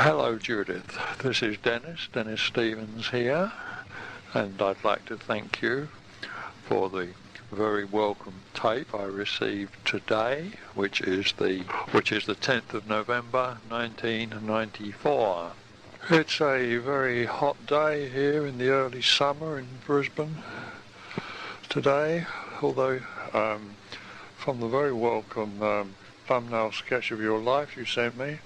Hello Judith, this is Dennis Stevens here, and I'd like to thank you for the very welcome tape I received today, which is the 10th of November 1994. It's a very hot day here in the early summer in Brisbane today, although from the very welcome thumbnail sketch of your life you sent me,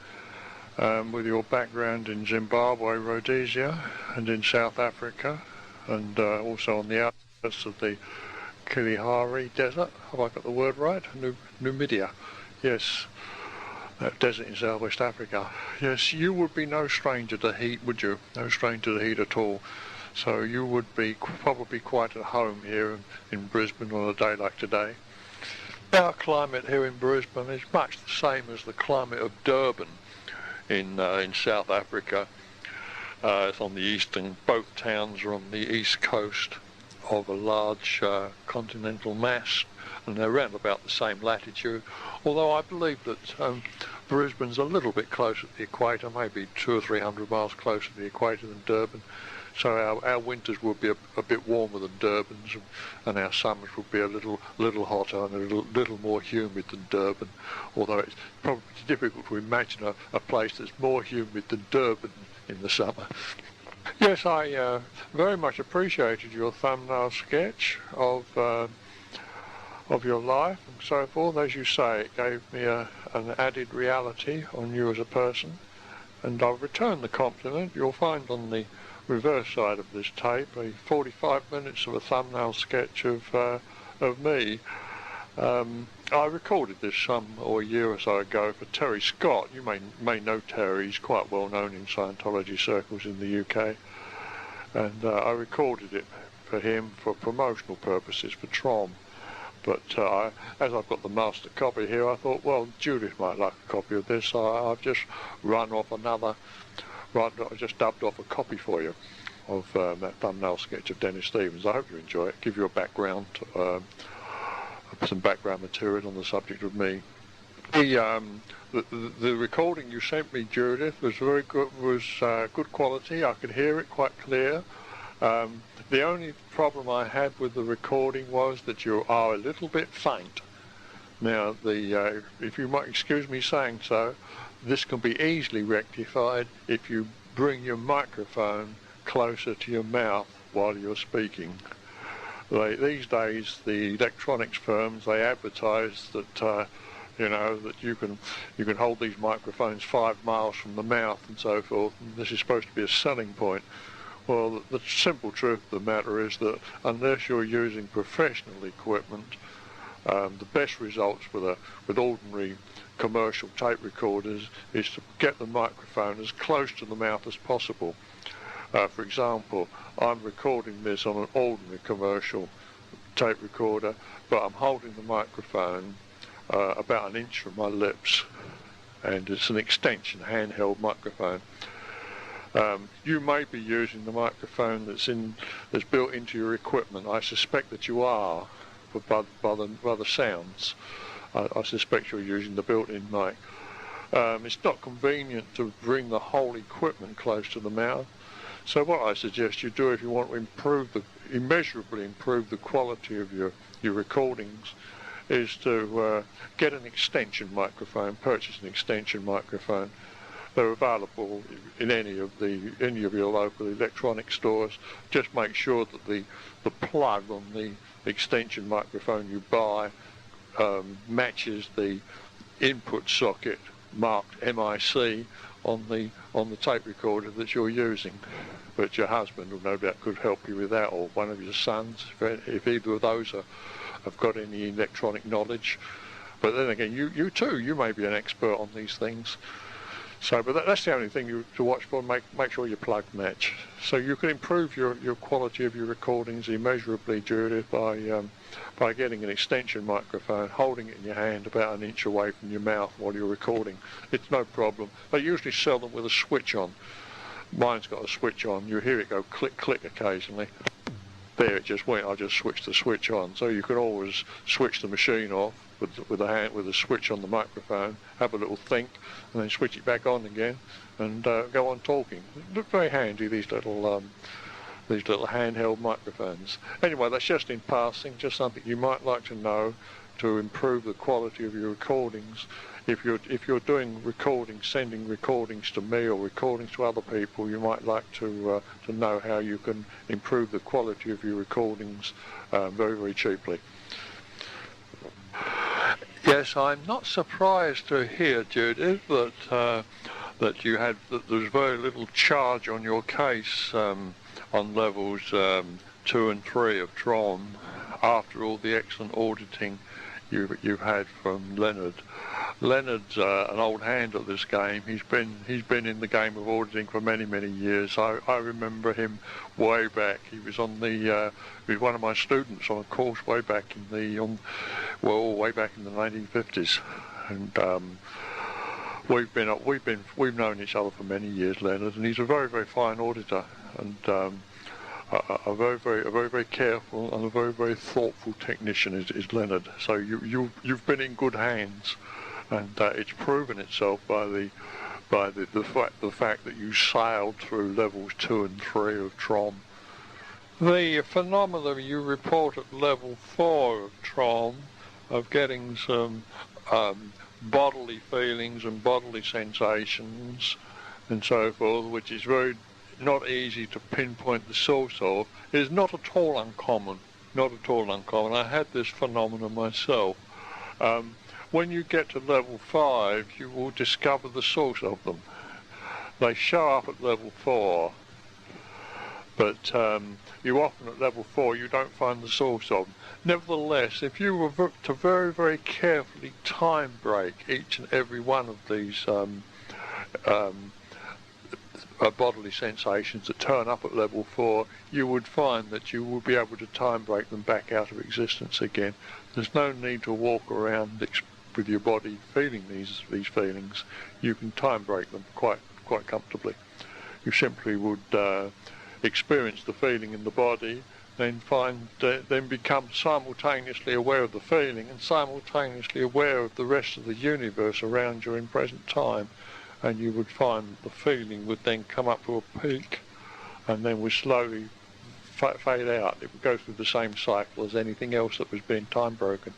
with your background in Zimbabwe, Rhodesia, and in South Africa, and also on the outskirts of the Kalahari Desert. Have I got the word right? Numidia. Yes, that desert in Southwest Africa. Yes, you would be no stranger to heat, would you? No stranger to heat at all. So you would be probably quite at home here in Brisbane on a day like today. Our climate here in Brisbane is much the same as the climate of Durban in South Africa. It's on the eastern, both towns are on the east coast of a large continental mass, and they're around about the same latitude, although I believe that Brisbane's a little bit closer to the equator, maybe 200 or 300 miles closer to the equator than Durban. So our winters would be a bit warmer than Durban's, and our summers would be a little hotter and a little more humid than Durban, although it's probably difficult to imagine a place that's more humid than Durban in the summer. Yes, I very much appreciated your thumbnail sketch of your life and so forth. As you say, it gave me an added reality on you as a person, and I'll return the compliment. You'll find on the reverse side of this tape 45 minutes of a thumbnail sketch of me. I recorded this a year or so ago for Terry Scott. You may know Terry. He's quite well known in Scientology circles in the UK, and I recorded it for him for promotional purposes for TROM. But as I've got the master copy here, I thought, well, Judith might like a copy of this, so I've just I just dubbed off a copy for you of that thumbnail sketch of Dennis Stevens. I hope you enjoy it. Give you a background, some background material on the subject of me. The recording you sent me, Judith, was very good. Was good quality. I could hear it quite clear. The only problem I had with the recording was that you are a little bit faint. Now, if you might excuse me saying so, this can be easily rectified if you bring your microphone closer to your mouth while you're speaking. These days, the electronics firms, they advertise that that you can hold these microphones 5 miles from the mouth and so forth, and this is supposed to be a selling point. Well, the simple truth of the matter is that unless you're using professional equipment, the best results with ordinary commercial tape recorders is to get the microphone as close to the mouth as possible. For example, I'm recording this on an ordinary commercial tape recorder, but I'm holding the microphone about an inch from my lips, and it's an extension handheld microphone. You may be using the microphone that's built into your equipment. I suspect that you are, by the sounds. I suspect you're using the built-in mic. It's not convenient to bring the whole equipment close to the mouth. So what I suggest you do, if you want to immeasurably improve the quality of your recordings, is to get an extension microphone. Purchase an extension microphone. They're available in any of your local electronic stores. Just make sure that the plug on the extension microphone you buy matches the input socket marked MIC on the tape recorder that you're using. But your husband will no doubt could help you with that, or one of your sons, if either of those have got any electronic knowledge. But then again, you too, you may be an expert on these things. So, but that's the only thing to watch for. Make sure your plug match. So you can improve your quality of your recordings immeasurably, Judith, by getting an extension microphone, holding it in your hand about an inch away from your mouth while you're recording. It's no problem. They usually sell them with a switch on. Mine's got a switch on. You hear it go click, click occasionally. there it just went. I just switched the switch on. So you can always switch the machine off with a switch on the microphone, have a little think, and then switch it back on again, and go on talking. Look very handy, these little handheld microphones. Anyway, that's just in passing, just something you might like to know to improve the quality of your recordings. If you're doing recordings, sending recordings to me or recordings to other people, you might like to know how you can improve the quality of your recordings very, very cheaply. Yes, I'm not surprised to hear, Judith, that there was very little charge on your case on levels 2 and 3 of TROM after all the excellent auditing you've had from Leonard. Leonard's an old hand at this game. He's been in the game of auditing for many, many years. I remember him way back. He was on he was one of my students on a course way back in the 1950s, and we've known each other for many years, Leonard, and he's a very, very fine auditor, and a very, very careful and a very, very thoughtful technician is Leonard. So you've been in good hands, and it's proven itself by the fact that you sailed through levels 2 and 3 of TROM. The phenomena you report at level 4 of TROM of getting some bodily feelings and bodily sensations and so forth, which is very not easy to pinpoint the source of, is not at all uncommon. Not at all uncommon. I had this phenomenon myself. When you get to level 5, you will discover the source of them. They show up at level 4, but you often at level 4 you don't find the source of them. Nevertheless, if you were to very, very carefully time break each and every one of these bodily sensations that turn up at level 4, you would find that you will be able to time break them back out of existence again. There's no need to walk around with your body feeling these feelings. You can time break them quite comfortably. You simply would experience the feeling in the body, then become simultaneously aware of the feeling and simultaneously aware of the rest of the universe around you in present time. And you would find that the feeling would then come up to a peak and then would slowly fade out. It would go through the same cycle as anything else that was being time broken.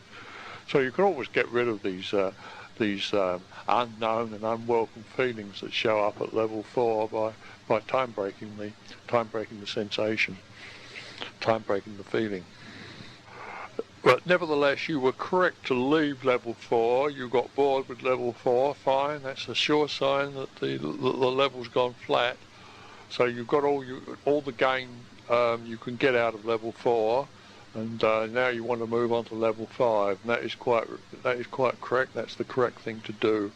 So you can always get rid of these unknown and unwelcome feelings that show up at level 4 by time breaking the sensation, time breaking the feeling. But nevertheless, you were correct to leave level 4. You got bored with level 4. Fine, that's a sure sign that the level's gone flat. So you've got all the gain you can get out of level 4, and now you want to move on to level 5. And that is quite correct. That's the correct thing to do.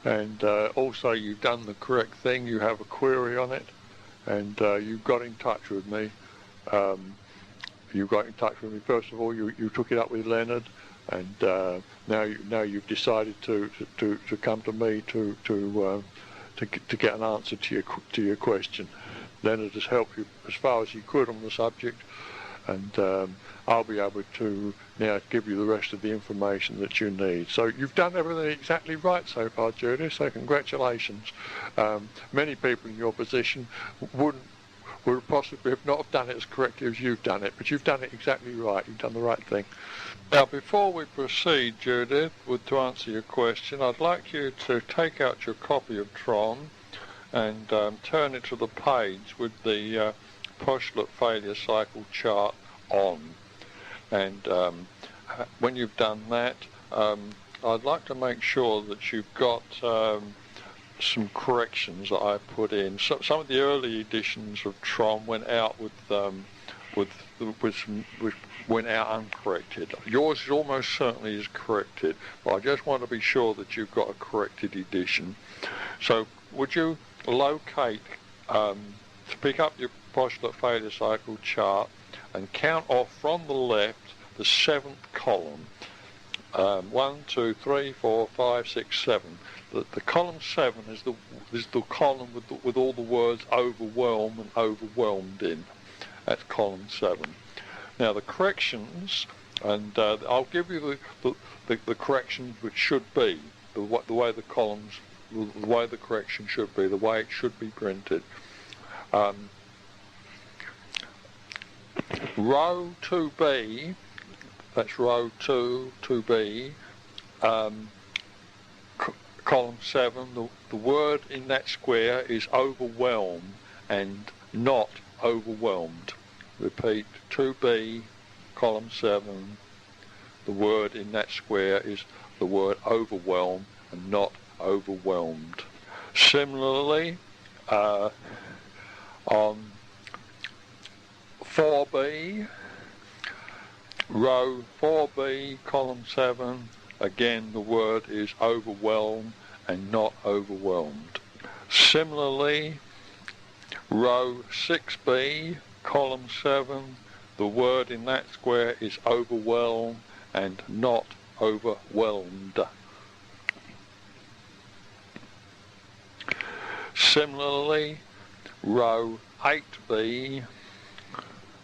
And also, you've done the correct thing. You have a query on it, and you got in touch with me. You got in touch with me. First of all, you took it up with Leonard, and now you've decided to come to me to get an answer to your question. Leonard has helped you as far as he could on the subject, and I'll be able to now give you the rest of the information that you need. So you've done everything exactly right so far, Judith, so congratulations. Many people in your position would possibly have not done it as correctly as you've done it, but you've done it exactly right. You've done the right thing. Now, before we proceed, Judith, to answer your question, I'd like you to take out your copy of TROM and turn it to the page with the postulate failure cycle chart on. And when you've done that, I'd like to make sure that you've got some corrections that I put in. Some of the early editions of TROM went out went out uncorrected. Yours almost certainly is corrected, but I just want to be sure that you've got a corrected edition. So would you locate to pick up your postulate failure cycle chart and count off from the left the 7th column. 1, 2, 3, 4, 5, 6, 7. The column 7 is the column with all the words overwhelm and overwhelmed in. That's column 7. Now the corrections, and I'll give you the corrections which should be, the way the columns, the way the correction should be, the way it should be printed. Row 2B, that's row 2B, column 7, the word in that square is overwhelm and not overwhelmed. Repeat, 2B, column 7, the word in that square is the word overwhelm and not overwhelmed. Similarly, on 4B, row 4B, column 7, again the word is overwhelm and not overwhelmed. Similarly, row 6B, column 7, the word in that square is overwhelm and not overwhelmed. Similarly, row 8B,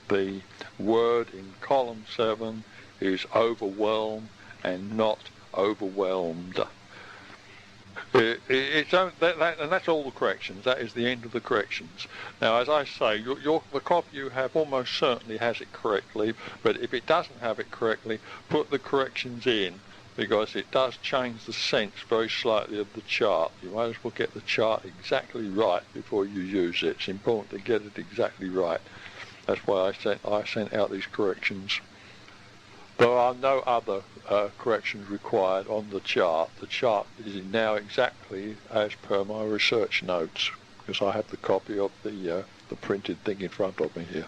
the word in column 7 is overwhelm and not overwhelmed. And that's all the corrections. That is the end of the corrections. Now, as I say, the copy you have almost certainly has it correctly, but if it doesn't have it correctly, put the corrections in, because it does change the sense very slightly of the chart. You might as well get the chart exactly right before you use it. It's important to get it exactly right. That's why I sent out these corrections. There are no other corrections required on the chart. The chart is now exactly as per my research notes, because I have the copy of the printed thing in front of me here.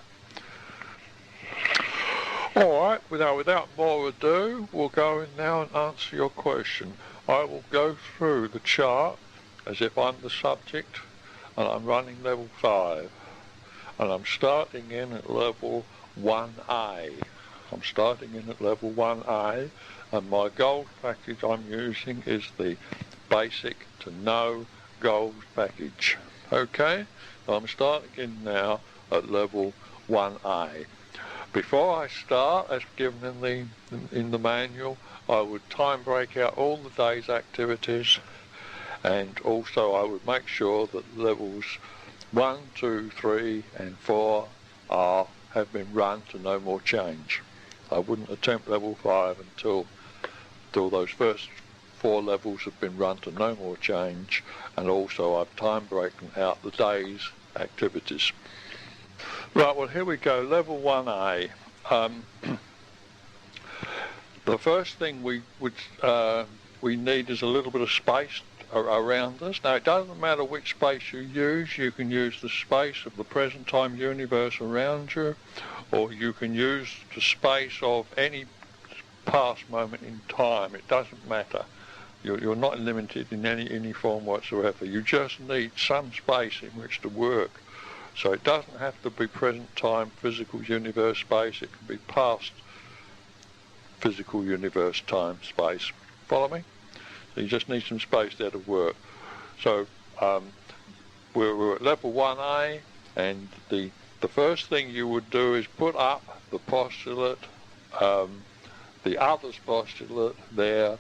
All right, without more ado, we'll go in now and answer your question. I will go through the chart as if I'm the subject, and I'm running level 5. And I'm starting in at level 1A. I'm starting in at level 1A, and my gold package I'm using is the basic to no gold package. Okay, so I'm starting in now at level 1A. Before I start, as given in the manual, I would time break out all the day's activities, and also I would make sure that levels 1, 2, 3 and 4 have been run to no more change. I wouldn't attempt level 5 until those first 4 levels have been run to no more change, and also I've time broken out the day's activities. Right, well here we go, level 1A. The first thing we need is a little bit of space around us. Now, it doesn't matter which space you use. You can use the space of the present time universe around you, or you can use the space of any past moment in time. It doesn't matter. You're not limited in any form whatsoever. You just need some space in which to work. So it doesn't have to be present time physical universe space. It can be past physical universe time space. Follow me? So you just need some space there to work. So we're at level 1A, and the first thing you would do is put up the postulate, the others postulate there,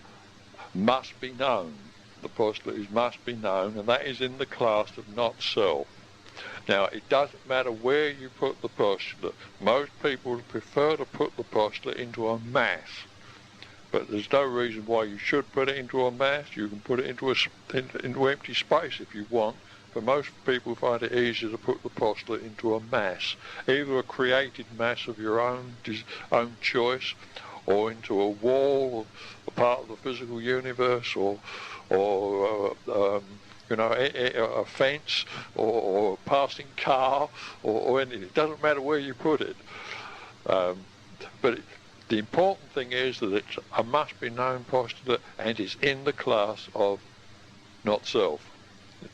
must be known. The postulate is must be known, and that is in the class of not self. Now, it doesn't matter where you put the postulate. Most people prefer to put the postulate into a mass, but there's no reason why you should put it into a mass. You can put it into empty space if you want, but most people find it easier to put the postulate into a mass, either a created mass of your own choice, or into a wall, a part of the physical universe, or a fence, or a passing car, or anything. It doesn't matter where you put it. But the important thing is that it's a must-be-known postulate and is in the class of not self.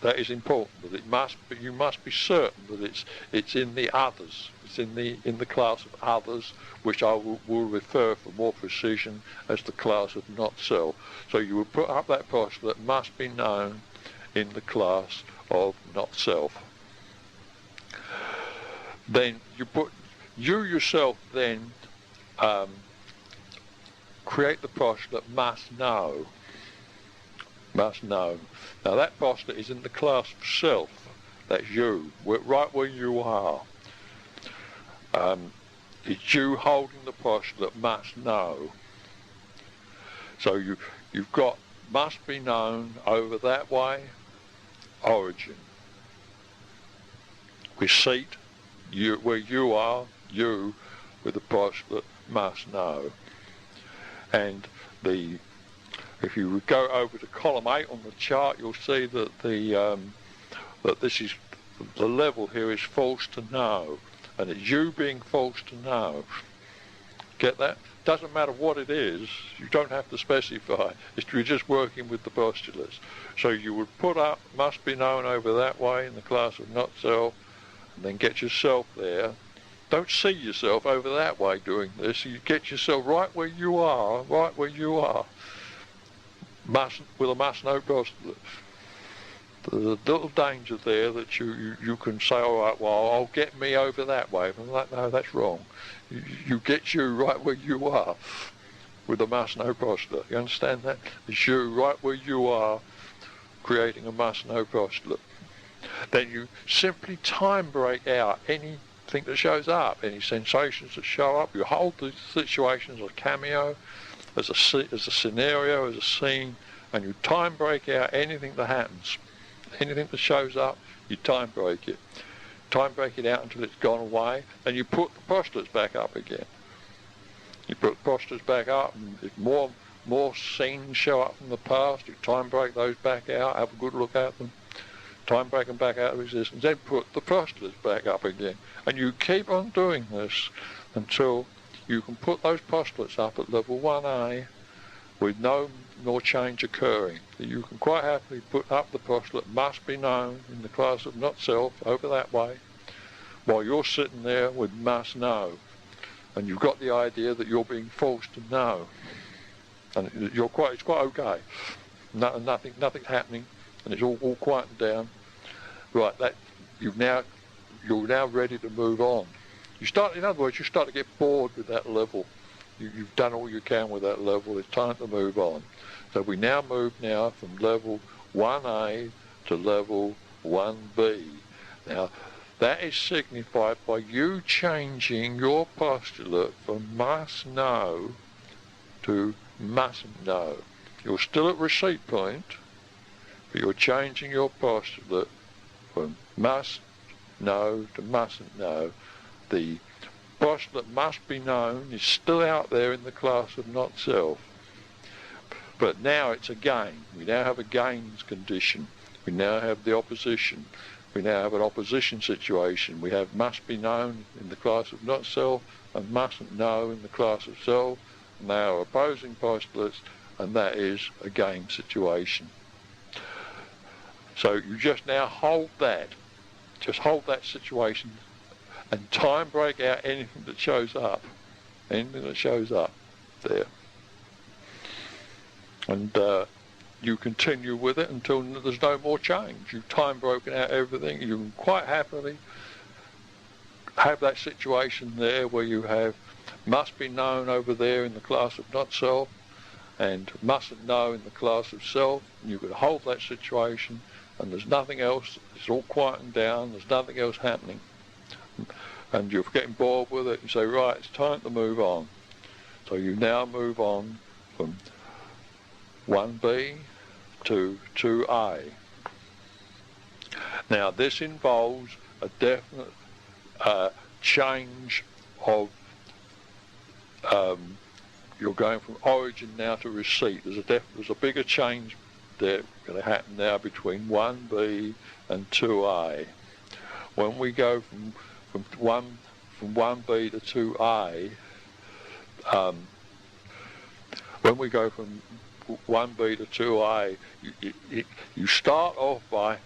That is important. That you must be certain that it's in the others. It's in the class of others, which I will refer for more precision as the class of not self. So you would put up that postulate must be known in the class of not self. Then you put you yourself then create the postulate must know. Must know. Now that postulate is in the class of self. That's you, right where you are. It's you holding the postulate must know. So you've got must be known over that way, origin. Receipt, you, where you are, you, with the postulate must know. And if you go over to column 8 on the chart, you'll see that that this is the level here is forced to know, and it's you being forced to know. Get that? Doesn't matter what it is. You don't have to specify. You're just working with the postulates. So you would put up must be known over that way in the class of not self, and then get yourself there. Don't see yourself over that way doing this. You get yourself right where you are, right where you are. Must, with a must know postulate. There's a little danger there that you can say, all right, well, I'll get me over that way. But like, no, that's wrong. You get you right where you are with a must know postulate. You understand that? It's you right where you are creating a must know postulate. Then you simply time break out anything that shows up, any sensations that show up. You hold the situation as a cameo, as a scenario, as a scene, and you time break out anything that happens. Anything that shows up, you time break it. Time break it out until it's gone away, and you put the postulates back up again. You put the postulates back up, and if more scenes show up from the past, you time break those back out, have a good look at them, time break them back out of existence, then put the postulates back up again. And you keep on doing this until you can put those postulates up at level 1A with no more change occurring. You can quite happily put up the postulate must be known in the class of not self over that way, while you're sitting there with must know, and you've got the idea that you're being forced to know, and it's quite okay. Nothing's happening, and it's all quieted down. Right, you're now ready to move on. In other words, you start to get bored with that level. You've done all you can with that level. It's time to move on. So we now move from level 1A to level 1B. Now, that is signified by you changing your postulate from must know to mustn't know. You're still at receipt point, but you're changing your postulate from must know to mustn't know. The postulate must be known is still out there in the class of not self. But now it's a gain. We now have a gains condition. We now have the opposition. We now have an opposition situation. We have must be known in the class of not self and mustn't know in the class of self. And they are opposing postulates, and that is a gain situation. So you just now hold that. Just hold that situation and time break out anything that shows up. Anything that shows up there. And you continue with it until there's no more change. You've time broken out everything. You can quite happily have that situation there where you have must be known over there in the class of not self and mustn't know in the class of self. You could hold that situation and there's nothing else. It's all quieting down. There's nothing else happening. And you're getting bored with it. You say, right, it's time to move on. So you now move on from 1B to 2A. Now this involves a definite change of, you're going from origin now to receipt. There's a bigger change there going to happen now between 1B and 2A. When we go from 1B to 2A, when we go from 1B to 2A, you start off by,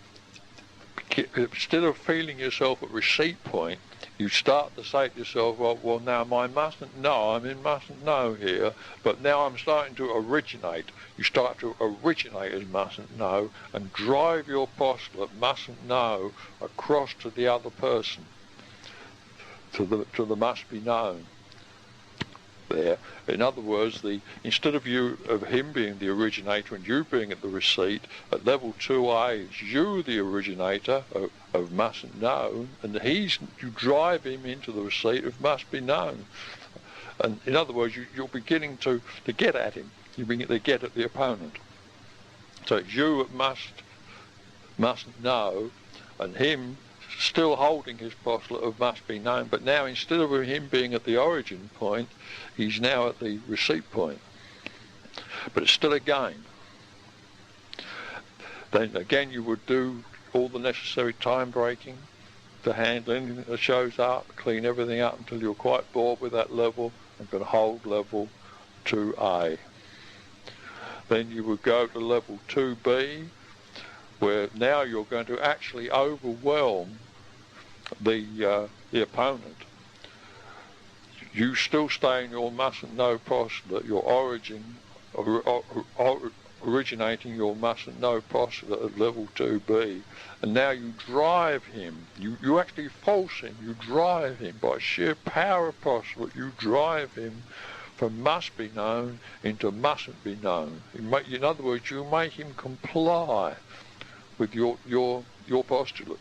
instead of feeling yourself at receipt point, you start to say to yourself, well now my mustn't know, I'm in mustn't know here, but now I'm starting to originate. You start to originate as mustn't know and drive your postulate mustn't know across to the other person. to the must be known there. In other words, instead of him being the originator and you being at the receipt, at level 2A it's you the originator of mustn't know, and you drive him into the receipt of must be known. And in other words, you're beginning to get at him. You begin to get at the opponent. So it's you at mustn't know, and him still holding his postulate of must be known, but now instead of him being at the origin point, he's now at the receipt point. But it's still a game. Then again you would do all the necessary time breaking to handle anything that shows up, clean everything up until you're quite bored with that level and can hold level 2A. Then you would go to level 2B, where now you're going to actually overwhelm the opponent. You still stay in your mustn't know postulate, your originating your mustn't know postulate at level 2B, and now you drive him. You actually force him. You drive him by sheer power of postulate. You drive him from must be known into mustn't be known. In other words, you make him comply with your postulate.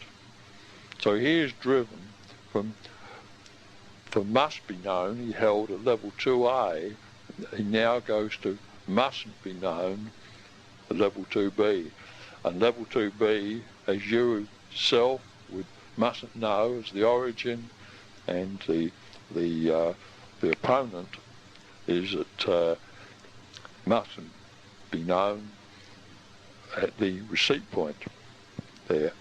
So he is driven from must be known, he held at level 2A, he now goes to mustn't be known at level 2B. And level 2B, as you self with mustn't know as the origin, and the opponent is at mustn't be known at the receipt point there.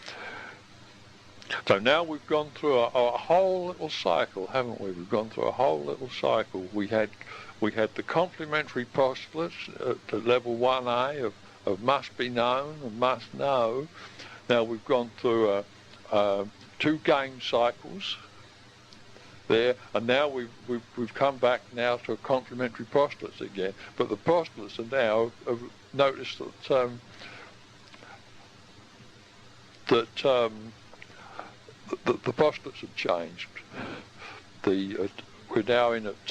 So now we've gone through a whole little cycle, haven't we? We've gone through a whole little cycle. We had the complementary postulates at level 1A of must be known and must know. Now we've gone through 2 game cycles there, and now we've come back now to complementary postulates again. But the postulates are now, notice that the postulates have changed. We're now in at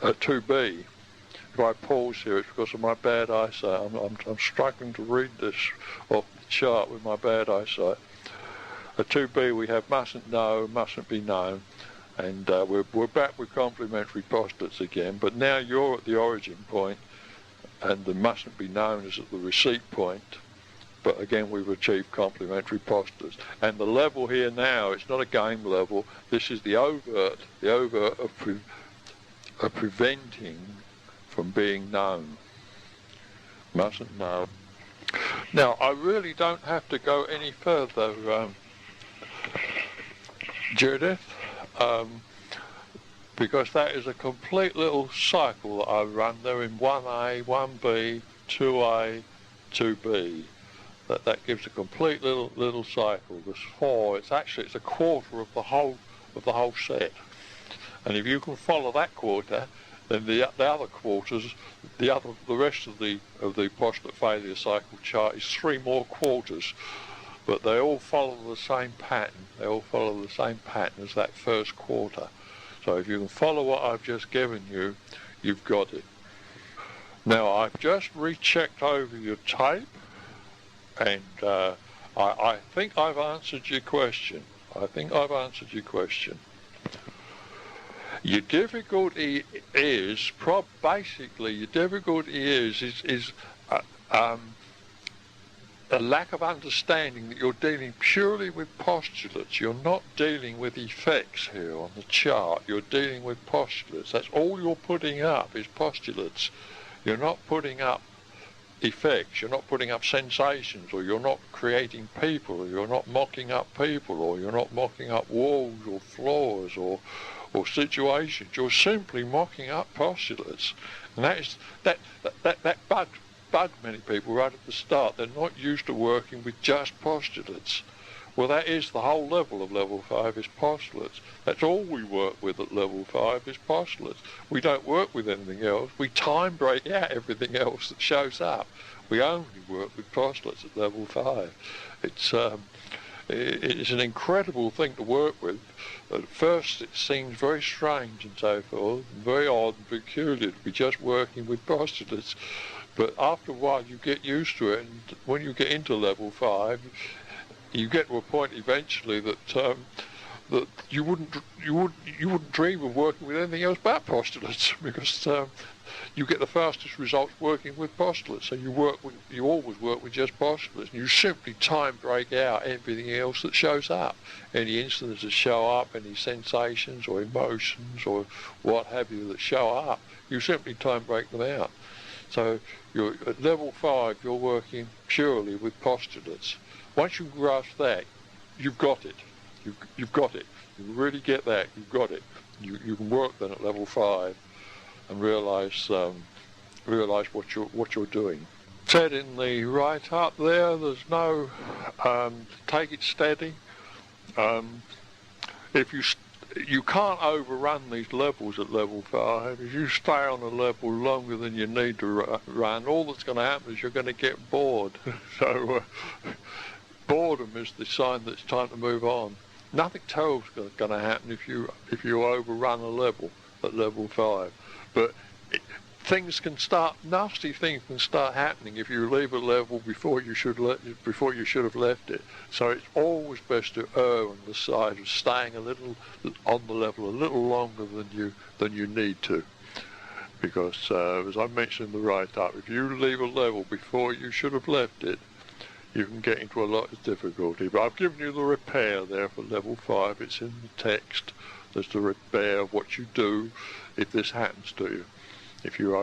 2B. If I pause here, it's because of my bad eyesight. I'm struggling to read this off the chart with my bad eyesight. At 2B we have mustn't know, mustn't be known, and we're back with complementary postulates again. But now you're at the origin point, and the mustn't be known is at the receipt point. But again, we've achieved complementary postulates. And the level here now, it's not a game level. This is the overt of preventing from being known. Mustn't know. Now, I really don't have to go any further, Judith, because that is a complete little cycle that I run there in 1A, 1B, 2A, 2B. That gives a complete little cycle. There's 4. It's a quarter of the whole set. And if you can follow that quarter, then the other quarters, the rest of the postulate failure cycle chart is 3 more quarters. But they all follow the same pattern. They all follow the same pattern as that first quarter. So if you can follow what I've just given you, you've got it. Now I've just rechecked over your tape. And I think I've answered your question. Your difficulty is a lack of understanding that you're dealing purely with postulates. You're not dealing with effects here on the chart. You're dealing with postulates. That's all you're putting up is postulates. You're not putting up effects, you're not putting up sensations, or you're not creating people, or you're not mocking up people, or you're not mocking up walls or floors or situations. You're simply mocking up postulates. And that bugged many people right at the start. They're not used to working with just postulates. Well, that is the whole level of level 5 is postulates. That's all we work with at level 5 is postulates. We don't work with anything else. We time break out everything else that shows up. We only work with postulates at level 5. It's an incredible thing to work with. At first it seems very strange and so forth, very odd and peculiar to be just working with postulates, but after a while you get used to it, and when you get into level 5, you get to a point eventually that that you wouldn't dream of working with anything else but postulates, because you get the fastest results working with postulates. So you always work with just postulates, and you simply time break out everything else that shows up, any incidents that show up, any sensations or emotions or what have you that show up. You simply time break them out. So you're at level 5. You're working purely with postulates. Once you grasp that, you've got it. You've got it. You really get that. You've got it. You can work then at level 5 and realise what you're doing. Said in the write-up there's no take it steady. If you can't overrun these levels at level 5. If you stay on a level longer than you need to run, all that's going to happen is you're going to get bored. So boredom is the sign that it's time to move on. Nothing terrible is going to happen if you overrun a level at level 5. But nasty things can start happening if you leave a level before you should have left it. So it's always best to err on the side of staying on the level a little longer than you need to, because as I mentioned in the write-up, if you leave a level before you should have left it, you can get into a lot of difficulty. But I've given you the repair there for level 5. It's in the text. There's the repair of what you do if this happens to you. If you,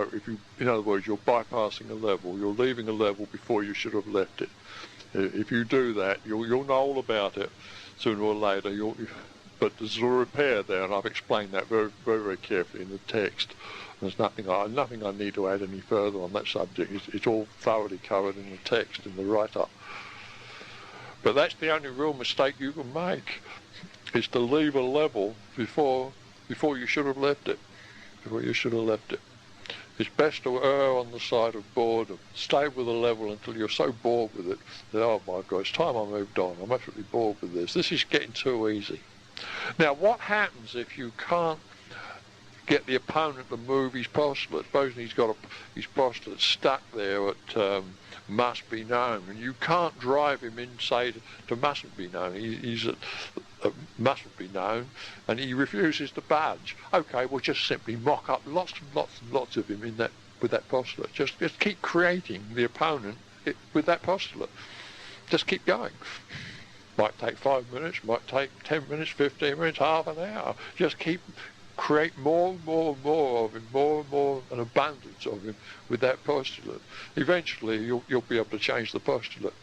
in other words, you're bypassing a level, you're leaving a level before you should have left it. If you do that, you'll know all about it sooner or later. But there's a repair there, and I've explained that very, very, very carefully in the text. There's nothing I need to add any further on that subject. It's all thoroughly covered in the text, in the write-up. But that's the only real mistake you can make, is to leave a level before you should have left it. Before you should have left it. It's best to err on the side of boredom. Stay with a level until you're so bored with it that, oh my God, it's time I moved on. I'm absolutely bored with this. This is getting too easy. Now, what happens if you can't get the opponent to move his postulate? Supposing he's got his postulate stuck there at must be known, and you can't drive him in, say, to mustn't be known. He's at mustn't be known, and he refuses to budge. Okay, we'll just simply mock up lots and lots and lots of him with that postulate. Just keep creating the opponent with that postulate. Just keep going. Might take 5 minutes, might take 10 minutes, 15 minutes, half an hour. Just create more and more and more of him, more and more, an abundance of him with that postulate. Eventually, you'll be able to change the postulate.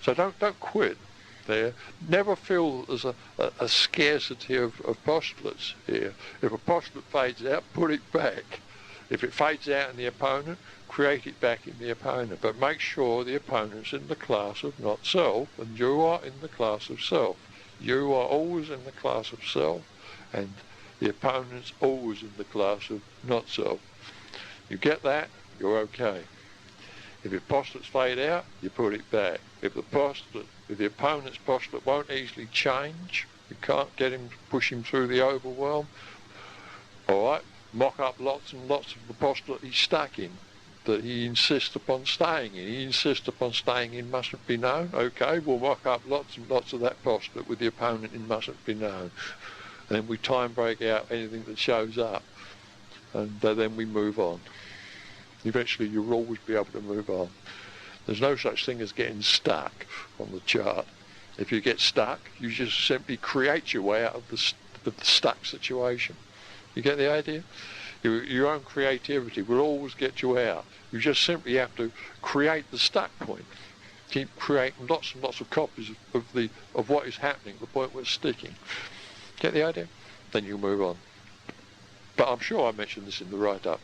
So don't quit there. Never feel there's a scarcity of postulates here. If a postulate fades out, put it back. If it fades out in the opponent, create it back in the opponent. But make sure the opponent's in the class of not self, and you are in the class of self. You are always in the class of self, and the opponent's always in the class of not self. You get that, you're okay. If your postulates fade out, you put it back. If the opponent's postulate won't easily change, you can't push him through the overwhelm, all right, mock up lots and lots of the postulate he's stuck in, that he insists upon staying in. He insists upon staying in mustn't be known. Okay, we'll mock up lots and lots of that postulate with the opponent in mustn't be known. And then we time break out anything that shows up, and then we move on. Eventually you'll always be able to move on. There's no such thing as getting stuck on the chart. If you get stuck, you just simply create your way out of the stuck situation. You get the idea? Your own creativity will always get you out. You just simply have to create the stuck point. Keep creating lots and lots of copies of what is happening, the point where it's sticking. Get the idea? Then you move on. But I'm sure I mentioned this in the write-up.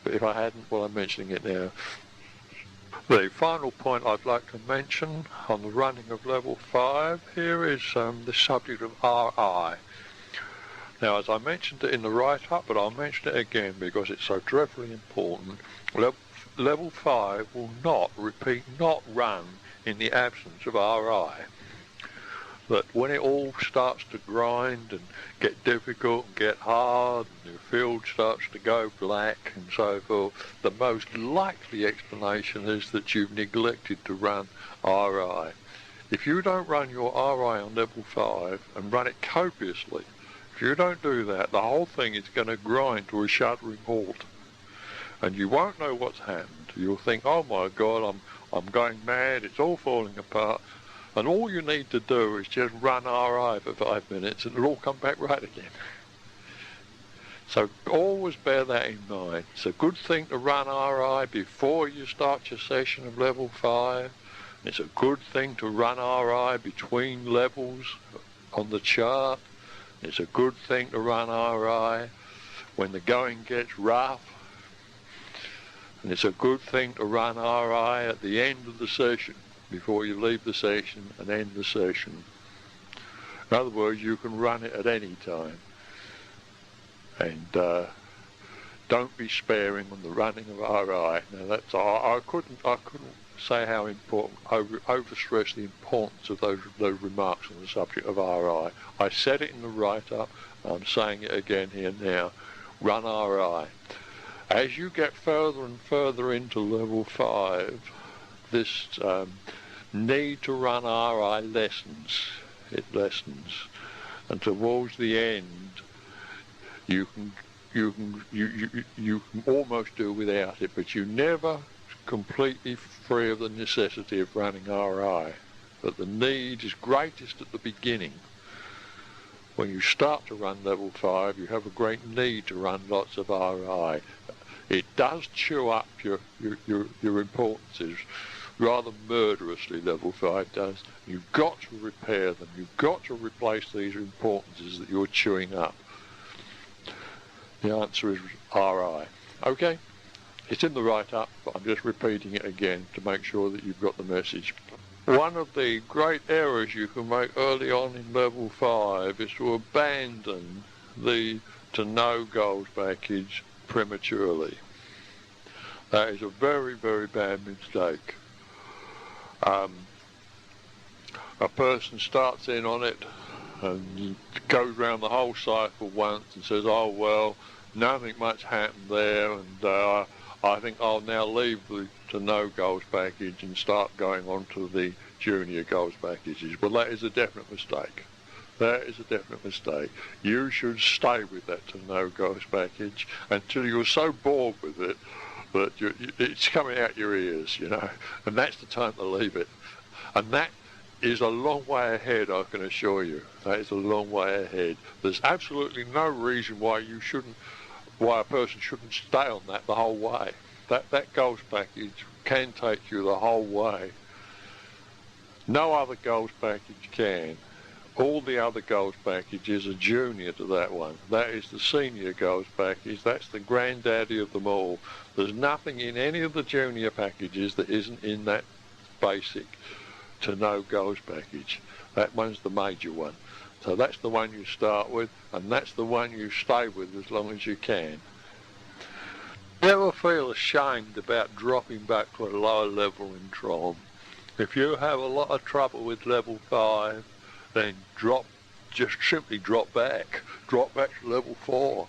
But if I hadn't, well, I'm mentioning it now. The final point I'd like to mention on the running of level 5 here is the subject of RI. Now, as I mentioned it in the write-up, but I'll mention it again because it's so dreadfully important, level 5 will not run in the absence of RI. that when it all starts to grind and get difficult and get hard and the field starts to go black and so forth, the most likely explanation is that you've neglected to run RI. If you don't run your RI on level 5 and run it copiously, if you don't do that, the whole thing is going to grind to a shuddering halt. And you won't know what's happened. You'll think, oh my God, I'm going mad, it's all falling apart. And all you need to do is just run RI for 5 minutes and it'll all come back right again. So always bear that in mind. It's a good thing to run RI before you start your session of level 5. It's a good thing to run RI between levels on the chart. It's a good thing to run RI when the going gets rough. And it's a good thing to run RI at the end of the session, before you leave the session and end the session. In other words, you can run it at any time. And don't be sparing on the running of RI. Now that's I couldn't say how important, overstress the importance of those remarks on the subject of RI. I said it in the write-up, I'm saying it again here now. Run RI. As you get further and further into level 5, this need to run RI lessens. It lessens, and towards the end, you can almost do without it, but you never completely free of the necessity of running RI. But the need is greatest at the beginning. When you start to run level 5, you have a great need to run lots of RI. It does chew up your importances rather murderously, level 5 does. You've got to repair them. You've got to replace these importances that you're chewing up. The answer is RI. Okay? It's in the write-up, but I'm just repeating it again to make sure that you've got the message. One of the great errors you can make early on in level 5 is to abandon the to-know goals package prematurely. That is a very, very bad mistake. A person starts in on it and goes round the whole cycle once and says, oh well, nothing much happened there, and I think I'll now leave the to-know goals package and start going on to the junior goals packages. Well, that is a definite mistake. That is a definite mistake. You should stay with that to-know goals package until you're so bored with it that it's coming out your ears, you know, and that's the time to leave it. And that is a long way ahead, I can assure you. That is a long way ahead. There's absolutely no reason why a person shouldn't stay on that the whole way. That goals package can take you the whole way. No other goals package can. All the other goals packages are junior to that one. That is the senior goals package. That's the granddaddy of them all. There's nothing in any of the junior packages that isn't in that basic to-know goals package. That one's the major one. So that's the one you start with, and that's the one you stay with as long as you can. Never feel ashamed about dropping back to a lower level in TROM. If you have a lot of trouble with level 5, then just simply drop back to level 4.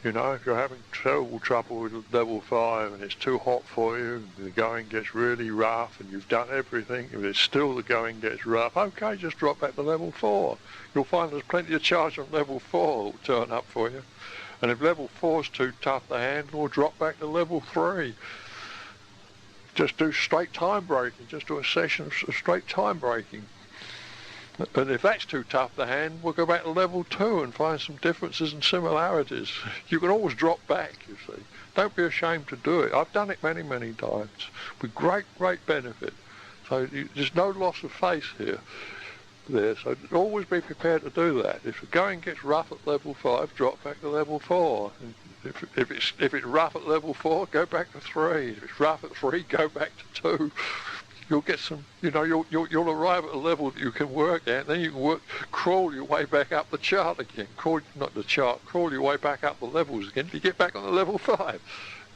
You know, if you're having terrible trouble with level 5 and it's too hot for you, and the going gets really rough and you've done everything, if it's still the going gets rough, okay, just drop back to level 4. You'll find there's plenty of charge on level 4 that will turn up for you. And if level 4's too tough to handle, drop back to level 3. Just do straight time breaking, just do a session of straight time breaking. And if that's too tough to handle, we'll go back to level 2 and find some differences and similarities. You can always drop back, you see. Don't be ashamed to do it. I've done it many, many times with great, great benefit. So there's no loss of face here. So always be prepared to do that. If the going gets rough at level 5, drop back to level 4. And if it's rough at level 4, go back to 3. If it's rough at 3, go back to 2. You'll get some, you know, you'll arrive at a level that you can work at, then you can crawl your way back up the chart again. Crawl your way back up the levels again to get back on the level 5.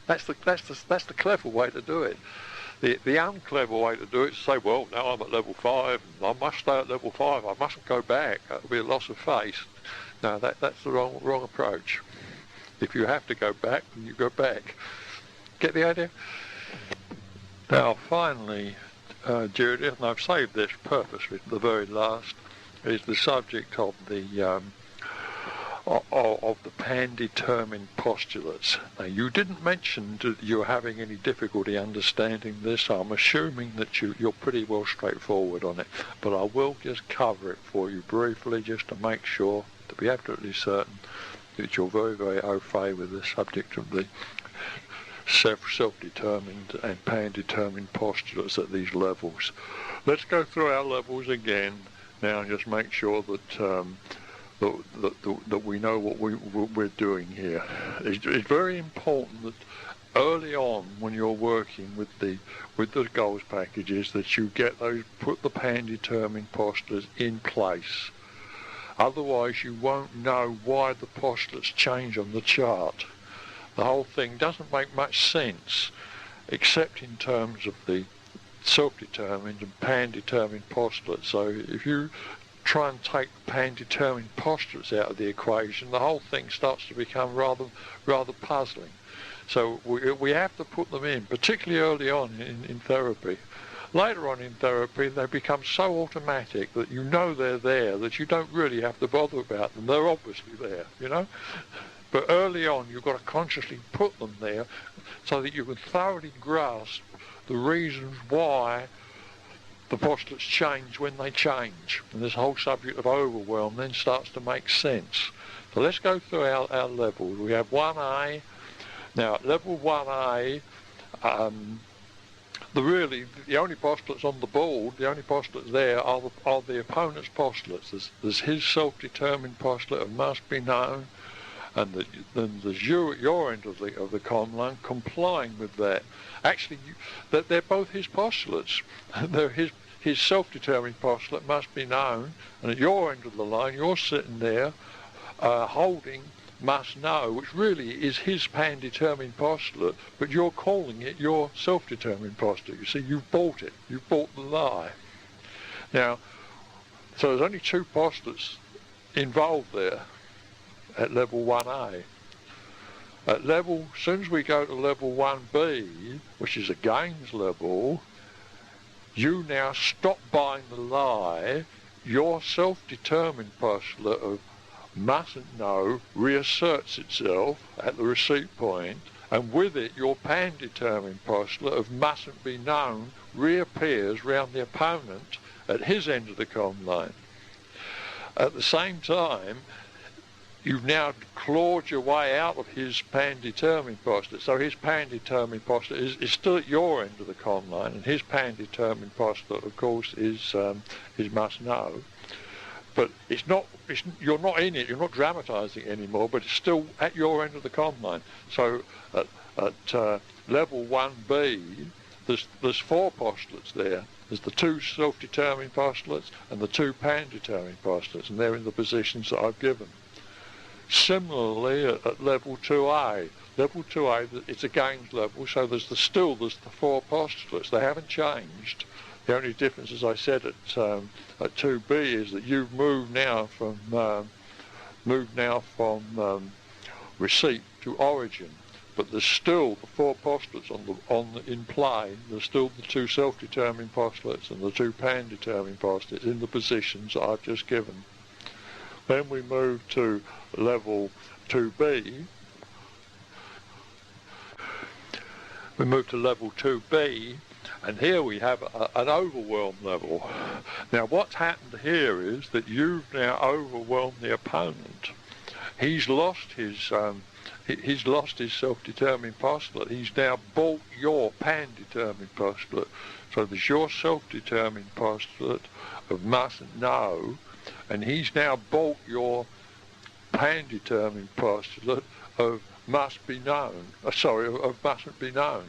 That's the clever way to do it. The unclever way to do it is to say, well, now I'm at level 5, and I must stay at level 5, I mustn't go back, that'll be a loss of face. No, that's the wrong approach. If you have to go back, then you go back. Get the idea? Now, finally, Judith, and I've saved this purposely for the very last, is the subject of the pan-determined postulates. Now, you didn't mention that you're having any difficulty understanding this, so I'm assuming that you're pretty well straightforward on it, but I will just cover it for you briefly just to make sure, to be absolutely certain that you're very, very au fait with the subject of the self-determined and pan-determined postulates at these levels. Let's go through our levels again now and just make sure that that we know what we're doing here. It's very important that early on, when you're working with the goals packages, that you put the pan-determined postulates in place. Otherwise, you won't know why the postulates change on the chart. The whole thing doesn't make much sense, except in terms of the self-determined and pan-determined postulates. So if you try and take pan-determined postulates out of the equation, the whole thing starts to become rather puzzling. So we have to put them in, particularly early on in therapy. Later on in therapy, they become so automatic that you know they're there, that you don't really have to bother about them. They're obviously there, you know. But early on, you've got to consciously put them there so that you can thoroughly grasp the reasons why the postulates change when they change. And this whole subject of overwhelm then starts to make sense. So let's go through our levels. We have 1A. Now, at level 1A, the only postulates on the board, the only postulates there are the opponent's postulates. There's his self-determined postulate of must be known, and then there's you at your end of the comm line complying with that. Actually, they're both his postulates. They're his self-determined postulate must be known, and at your end of the line, you're sitting there holding must know, which really is his pan-determined postulate, but you're calling it your self-determined postulate. You see, you've bought it. You've bought the lie. Now, so there's only two postulates involved there at level 1A. At level, as soon as we go to level 1B, which is a gains level, you now stop buying the lie. Your self-determined postulate of mustn't know reasserts itself at the receipt point, and with it your pan-determined postulate of mustn't be known reappears round the opponent at his end of the comm line. At the same time, you've now clawed your way out of his pan-determined postulate. So his pan-determined postulate is still at your end of the comm line, and his pan-determined postulate, of course, is must know. But you're not in it, you're not dramatising it anymore, but it's still at your end of the comm line. So at level 1B, there's four postulates there. There's the two self-determined postulates and the two pan-determined postulates, and they're in the positions that I've given. Similarly, at level 2A, it's a gains level, so there's the four postulates. They haven't changed. The only difference, as I said, at 2B is that you've moved now from receipt to origin, but there's still the four postulates in play. There's still the two self-determined postulates and the two pan-determined postulates in the positions that I've just given. Then we move to level 2B. We move to level 2B, and here we have an overwhelm level. Now, what's happened here is that you've now overwhelmed the opponent. He's lost his self-determined postulate. He's now bought your pan-determined postulate. So there's your self-determined postulate of mustn't know, and he's now bought your pan-determined postulate of must be known. Of mustn't be known.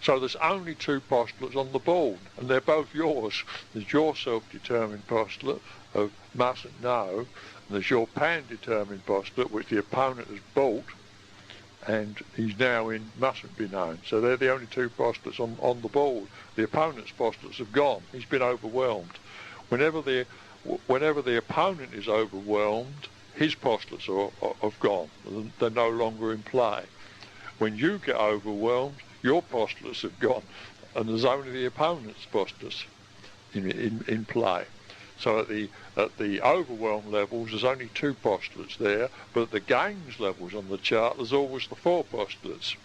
So there's only two postulates on the board, and they're both yours. There's your self-determined postulate of mustn't know, and there's your pan-determined postulate, which the opponent has bought, and he's now in mustn't be known. So they're the only two postulates on the board. The opponent's postulates have gone. He's been overwhelmed. Whenever the opponent is overwhelmed, his postulates have gone. They're no longer in play. When you get overwhelmed, your postulates have gone, and there's only the opponent's postulates in play. So at the overwhelm levels, there's only two postulates there, but at the gains levels on the chart, there's always the four postulates.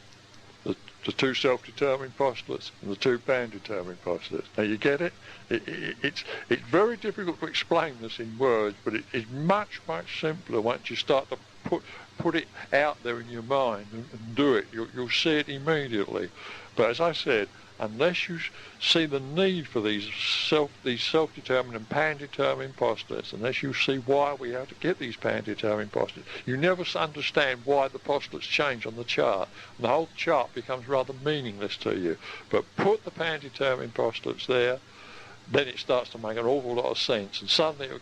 The two self-determined postulates and the two pan-determined postulates. Now you get it? It's very difficult to explain this in words, but it's much, much simpler once you start to put it out there in your mind and do it. You'll see it immediately. But as I said, unless you see the need for these self-determined and pan-determined postulates, unless you see why we have to get these pan-determined postulates, you never understand why the postulates change on the chart. And the whole chart becomes rather meaningless to you. But put the pan-determined postulates there, then it starts to make an awful lot of sense. And suddenly it'll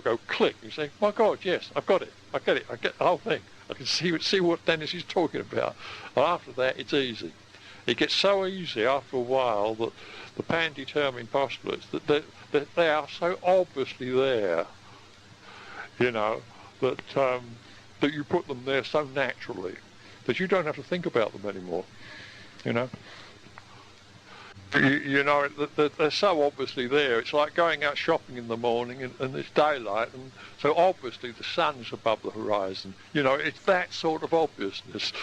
go click. You say, my God, yes, I've got it. I get it. I get the whole thing. I can see what Dennis is talking about. And after that, it's easy. It gets so easy after a while that the pan-determined postulates, that they are so obviously there, that you put them there so naturally that you don't have to think about them anymore, They're so obviously there. It's like going out shopping in the morning and it's daylight, and so obviously the sun's above the horizon. It's that sort of obviousness,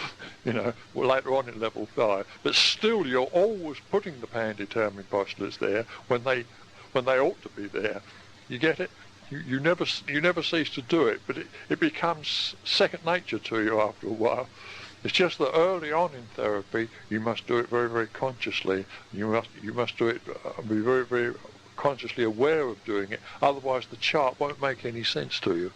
later on in level 5. But still, you're always putting the pan-determined postulates there when they ought to be there. You get it? You never cease to do it, but it becomes second nature to you after a while. It's just that early on in therapy, you must do it very, very consciously. You must do it, be very, very consciously aware of doing it. Otherwise, the chart won't make any sense to you.